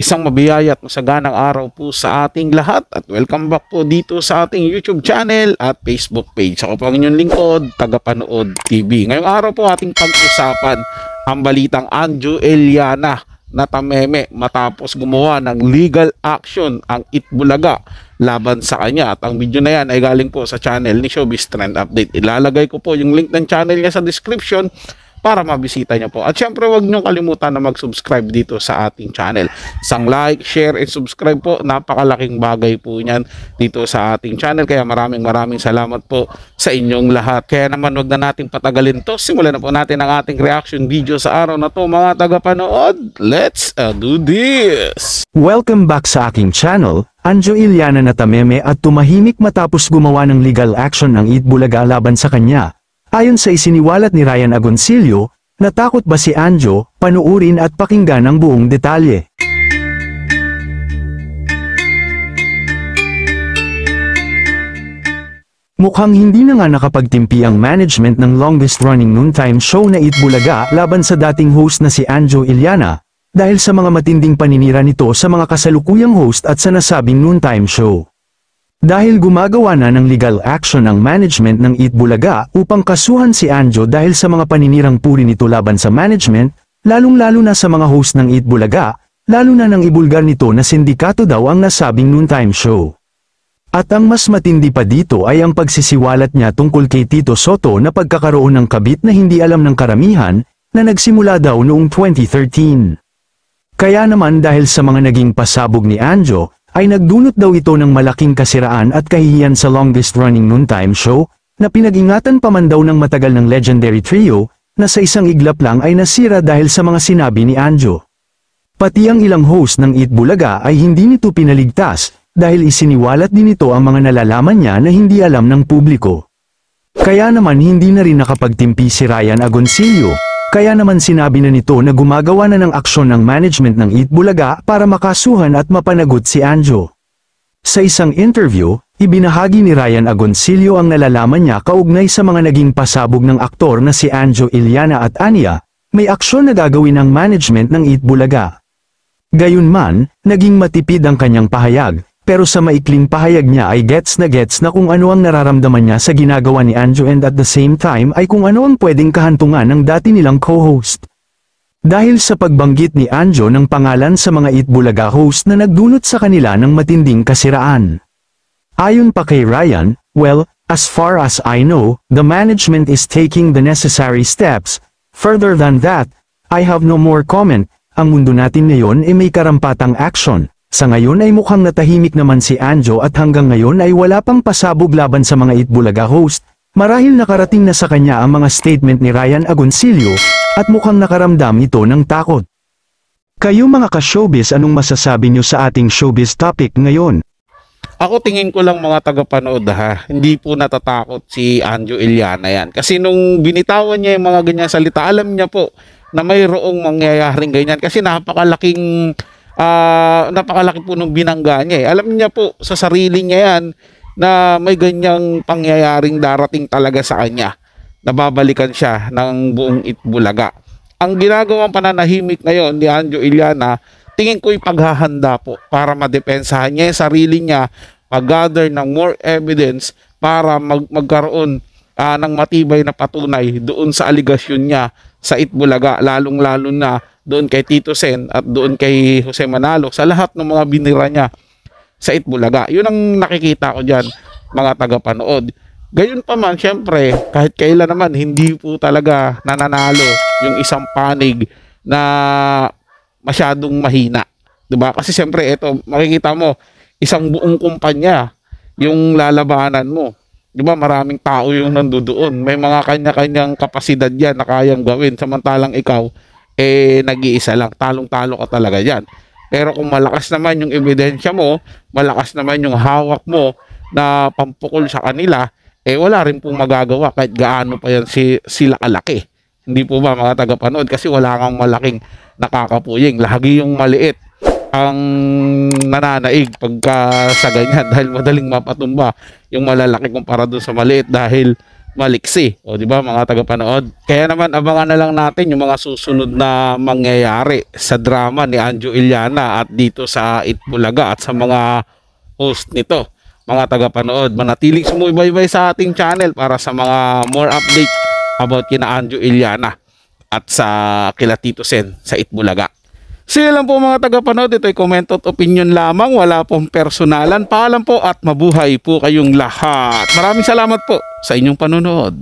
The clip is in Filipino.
Isang mabiyaya at masaganang araw po sa ating lahat at welcome back po dito sa ating YouTube channel at Facebook page. Ako po ang inyong lingkod, Tagapanood TV. Ngayong araw po ating pag-usapan ang balitang Anjo Eliana na tameme matapos gumawa ng legal action ang Itbulaga laban sa kanya. At ang video na yan ay galing po sa channel ni Showbiz Trend Update. Ilalagay ko po yung link ng channel niya sa description para mabisita niyo po. At syempre huwag niyong kalimutan na mag-subscribe dito sa ating channel. Isang like, share, and subscribe po. Napakalaking bagay po niyan dito sa ating channel. Kaya maraming salamat po sa inyong lahat. Kaya naman huwag na nating patagalin to. Simulan na po natin ang ating reaction video sa araw na to, mga tagapanood. Let's do this! Welcome back sa aking channel. Anjo Eliana na tameme at tumahimik matapos gumawa ng legal action ang Itbulaga laban sa kanya. Ayon sa isiniwalat ni Ryan Agoncillo, natakot ba si Anjo? Panuurin at pakinggan ang buong detalye. Mukhang hindi na nga nakapagtimpi ang management ng longest-running noontime show na Itbulaga laban sa dating host na si Anjo Eliana, dahil sa mga matinding paninira nito sa mga kasalukuyang host at sa nasabing noontime show. Dahil gumagawa na ng legal action ang management ng Itbulaga upang kasuhan si Anjo dahil sa mga paninirang puri nito laban sa management, lalong-lalo na sa mga host ng Itbulaga, lalo na nang ibulgar nito na sindikato daw ang nasabing noontime show. At ang mas matindi pa dito ay ang pagsisiwalat niya tungkol kay Tito Soto na pagkakaroon ng kabit na hindi alam ng karamihan, na nagsimula daw noong 2013. Kaya naman dahil sa mga naging pasabog ni Anjo, ay nagdulot daw ito ng malaking kasiraan at kahihiyan sa longest-running noontime show, na pinag-ingatan pa man daw ng matagal ng legendary trio, na sa isang iglap lang ay nasira dahil sa mga sinabi ni Anjo. Pati ang ilang host ng Itbulaga ay hindi nito pinaligtas, dahil isiniwalat din ito ang mga nalalaman niya na hindi alam ng publiko. Kaya naman hindi na rin nakapagtimpi si Ryan Agoncillo. Kaya naman sinabi na nito na gumagawa na ng aksyon ng management ng Itbulaga para makasuhan at mapanagot si Anjo. Sa isang interview, ibinahagi ni Ryan Agoncillo ang nalalaman niya kaugnay sa mga naging pasabog ng aktor na si Anjo Eliana at Anya, may aksyon na gagawin ang management ng Itbulaga. Gayunman, naging matipid ang kanyang pahayag, pero sa maikling pahayag niya ay gets na kung ano ang nararamdaman niya sa ginagawa ni Anjo and at the same time ay kung ano ang pwedeng kahantungan ng dati nilang co-host. Dahil sa pagbanggit ni Anjo ng pangalan sa mga Itbulaga host na nagdulot sa kanila ng matinding kasiraan. Ayon pa kay Ryan, well, as far as I know, the management is taking the necessary steps. Further than that, I have no more comment. Ang mundo natin ngayon ay may karampatang action. Sa ngayon ay mukhang natahimik naman si Anjo at hanggang ngayon ay wala pang pasabog laban sa mga Itbulaga host, marahil nakarating na sa kanya ang mga statement ni Ryan Agoncillo, at mukhang nakaramdam ito ng takot. Kayo mga ka-showbiz, anong masasabi nyo sa ating showbiz topic ngayon? Ako tingin ko lang mga tagapanood ha, hindi po natatakot si Anjo Eliana yan. Kasi nung binitawan niya yung mga ganyan salita, alam niya po na mayroong mangyayaring ganyan. Kasi napakalaki po nung binangga niya eh. Alam niya po sa sarili niya yan na may ganyang pangyayaring darating talaga sa kanya. Nababalikan siya ng buong Itbulaga. Ang ginagawang pananahimik ngayon ni Anjo Eliana, tingin ko'y paghahanda po para madepensahan niya yung sarili niya, mag-gather ng more evidence para magkaroon ng matibay na patunay doon sa aligasyon niya sa Itbulaga, lalong-lalo na doon kay Tito Sen at doon kay Jose Manalo, sa lahat ng mga binira niya sa Itbulaga. Yun ang nakikita ko dyan, mga tagapanood. Gayon pa man, syempre, kahit kailan naman, hindi po talaga nananalo yung isang panig na masyadong mahina. Diba? Kasi syempre, ito, makikita mo, isang buong kumpanya yung lalabanan mo. Diba, maraming tao yung nandoon. May mga kanya-kanyang kapasidad yan na kayang gawin. Samantalang ikaw, nag-iisa lang. Talong-talo ka talaga yan. Pero kung malakas naman yung ebidensya mo, malakas naman yung hawak mo na pampukol sa kanila, wala rin pong magagawa kahit gaano pa yan sila kalaki. Hindi po ba mga tagapanood? Kasi wala kang malaking nakakapuying. Lagi yung maliit ang nananaig pagka sa ganyan dahil madaling mapatumba yung malalaki kumpara doon sa maliit dahil maliksi. O di ba mga tagapanood? Kaya naman abangan na lang natin yung mga susunod na mangyayari sa drama ni Anjo Iliana at dito sa Itbulaga at sa mga host nito. Mga tagapanood, manatiling sumubaybay sa ating channel para sa mga more update about kina Anjo Iliana at sa kila Tito Sen sa Itbulaga. Sige lang po mga tagapanood, ito ay comment at opinion lamang, wala pong personalan. Paalam po at mabuhay po kayong lahat. Maraming salamat po sa inyong panonood.